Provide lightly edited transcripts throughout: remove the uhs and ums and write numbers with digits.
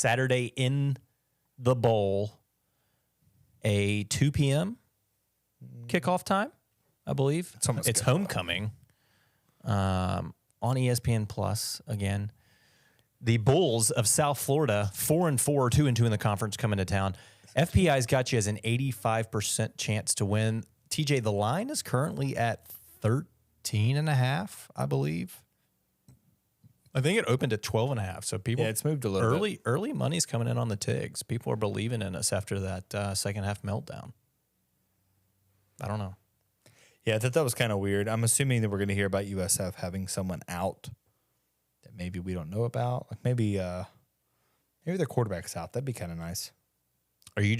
Saturday in the bowl, a 2 p.m. kickoff time, I believe. It's homecoming on ESPN Plus again. The Bulls of South Florida, 4-4, 2-2 in the conference, coming to town. FPI's got you as an 85% chance to win. TJ, the line is currently at 13.5, I believe. I think it opened at 12.5. So people, it's moved a little bit. Early money's coming in on the Tigs. People are believing in us after that second half meltdown. I don't know. Yeah, I thought that was kind of weird. I'm assuming that we're going to hear about USF having someone out that maybe we don't know about. Like maybe their quarterback's out. That'd be kind of nice. Are you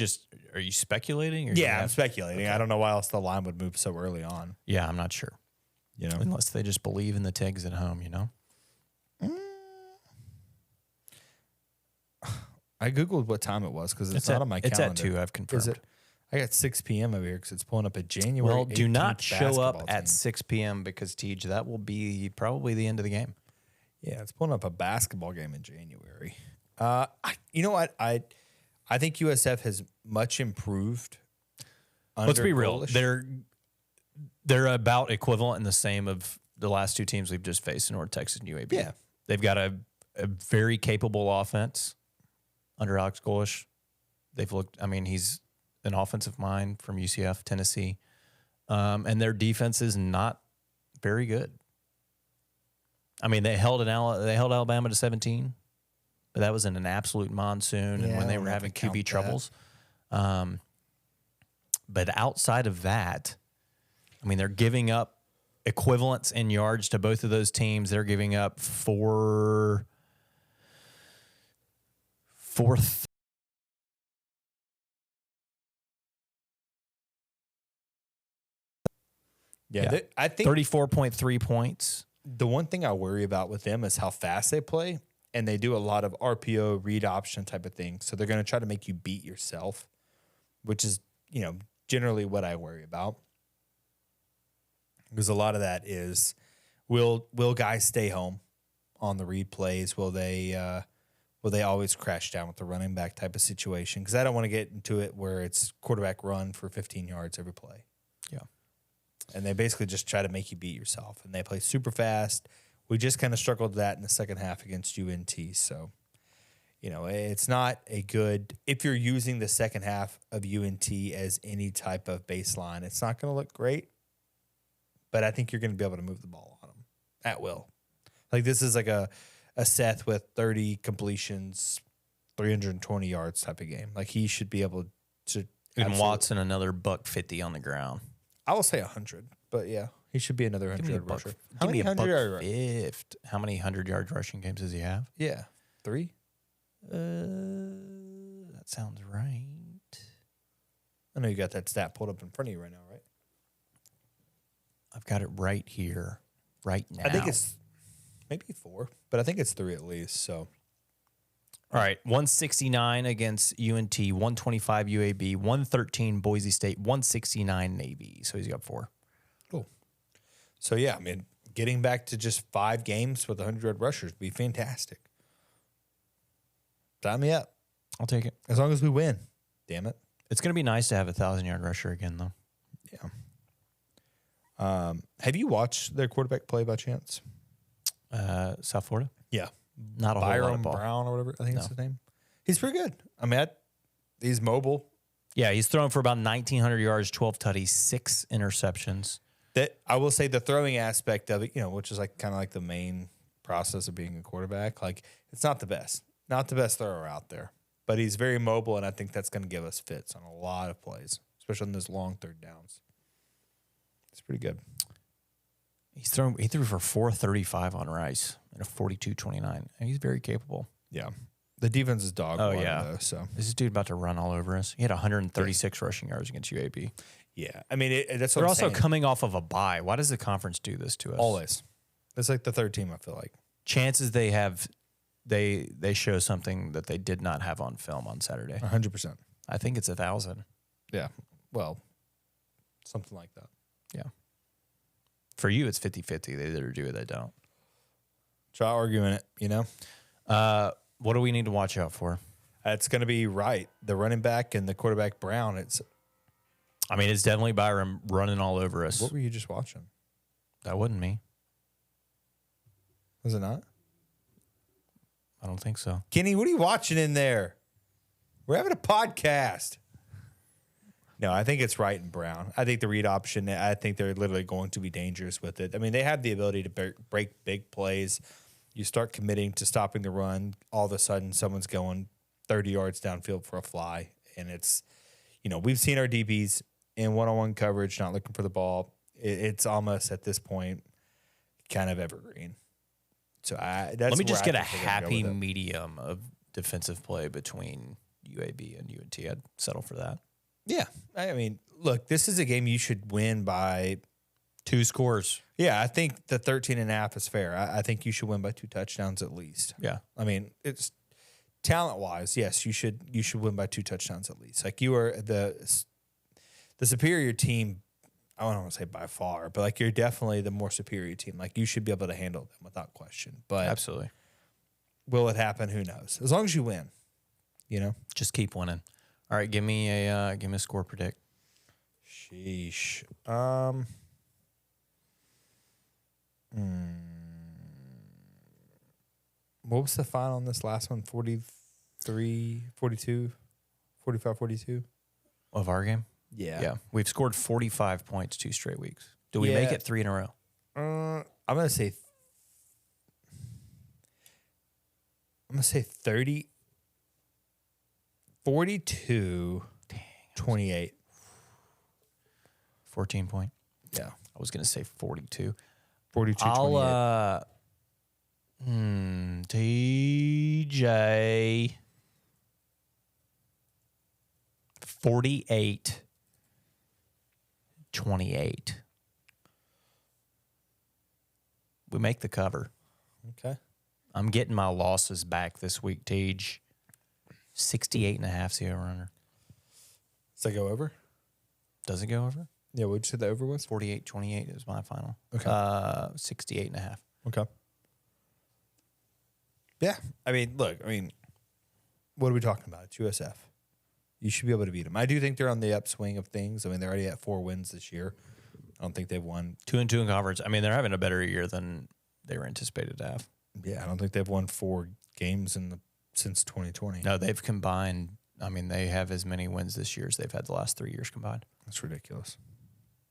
speculating? Or I'm speculating. Okay. I don't know why else the line would move so early on. Yeah, I'm not sure. Unless they just believe in the Tigs at home, I Googled what time it was because it's not on my calendar. It's at 2, I've confirmed. Is it? I got 6 p.m. over here because it's pulling up at January. Well, do not show up at team. 6 p.m. because, Tej, that will be probably the end of the game. Yeah, it's pulling up a basketball game in January. You know what? I think USF has much improved. Let's be real. They're about equivalent and the same of the last two teams we've just faced in North Texas and UAB. Yeah. They've got a very capable offense under Alex Golish. He's an offensive mind from UCF, Tennessee. And their defense is not very good. I mean, they held Alabama to 17, but that was in an absolute monsoon and when they were having QB troubles. But outside of that, I mean, they're giving up equivalents in yards to both of those teams. They're giving up four. I think 34.3 points. The one thing I worry about with them is how fast they play, and they do a lot of RPO, read option type of thing. So they're going to try to make you beat yourself, which is, generally what I worry about. Because a lot of that is, will guys stay home on the read plays? Will they always crash down with the running back type of situation? Because I don't want to get into it where it's quarterback run for 15 yards every play. Yeah. And they basically just try to make you beat yourself. And they play super fast. We just kind of struggled with that in the second half against UNT. So, it's not a good – if you're using the second half of UNT as any type of baseline, it's not going to look great. But I think you're going to be able to move the ball on them at will. Like this is like a Seth with 30 completions, 320 yards type of game. Like he should be able to – And Watson another $150 on the ground. I will say 100, but yeah, he should be another 100-yard rusher. How many 100-yard rushing games does he have? Yeah, 3. That sounds right. I know you got that stat pulled up in front of you right now, right? I've got it right here, right now. I think it's maybe 4, but I think it's 3 at least. So, all right, 169 against UNT, 125 UAB, 113 Boise State, 169 Navy. So he's got 4. Cool. So yeah, I mean, getting back to just 5 games with 100-yard rushers would be fantastic. Sign me up. I'll take it as long as we win. Damn it. It's going to be nice to have a 1,000-yard rusher again, though. Yeah. Have you watched their quarterback play by chance? South Florida? Yeah. Not a whole lot of ball. Brown or whatever, I think is his name. He's pretty good. I mean, he's mobile. Yeah, he's thrown for about 1,900 yards, 12 tutties, 6 interceptions. That I will say the throwing aspect of it, which is like kind of like the main process of being a quarterback. Like it's not the best thrower out there, but he's very mobile, and I think that's going to give us fits on a lot of plays, especially on those long third downs. It's pretty good. He threw for 435 on Rice and a 42-29. And he's very capable. Yeah. The defense is dog water, though. So is this dude about to run all over us? He had 136 rushing yards against UAB. Yeah. I mean, that's what They're I'm also saying. coming off of a bye. Why does the conference do this to us? Always. It's like the third team, I feel like. Chances they have, they show something that they did not have on film on Saturday. 100%. I think it's 1,000. Yeah. Well, something like that. Yeah. For you, it's 50-50. They either do or they don't. Try arguing it, What do we need to watch out for? It's going to be right. The running back and the quarterback Brown. It's definitely Byram running all over us. What were you just watching? That wasn't me. Was it not? I don't think so. Kenny, what are you watching in there? We're having a podcast. No, I think it's Wright and Brown. I think the read option, I think they're literally going to be dangerous with it. I mean, they have the ability to break big plays. You start committing to stopping the run, all of a sudden someone's going 30 yards downfield for a fly. And it's, we've seen our DBs in one-on-one coverage, not looking for the ball. It's almost at this point kind of evergreen. So let me just get a happy medium of defensive play between UAB and UNT. I'd settle for that. Yeah. I mean, look, this is a game you should win by 2 scores. Yeah, I think the 13.5 is fair. I think you should win by 2 touchdowns at least. Yeah. I mean, it's talent-wise, yes, you should win by 2 touchdowns at least. Like, you are the superior team. I don't want to say by far, but like you're definitely the more superior team. Like you should be able to handle them without question. But absolutely, will it happen? Who knows? As long as you win, just keep winning. All right, give me a score predict. Sheesh. What was the final on this last one? 43, 42, 45, 42 of our game. Yeah. We've scored 45 points 2 straight weeks. Do we make it 3 in a row? I'm going to say 30, 42, 28. 14 point. Yeah. I was going to say 42. 42, 28. TJ. 48. 28. We make the cover. Okay. I'm getting my losses back this week, Tej. 68.5 the over-under. Does that go over? Does it go over? Yeah, what did you say the over was? 48-28 is my final. Okay. 68.5. Okay. Yeah. Look, what are we talking about? It's USF. You should be able to beat them. I do think they're on the upswing of things. They're already at 4 wins this year. I don't think they've won 2-2 in conference. They're having a better year than they were anticipated to have. Yeah, I don't think they've won 4 games since 2020. No, they've combined. They have as many wins this year as they've had the last 3 years combined. That's ridiculous.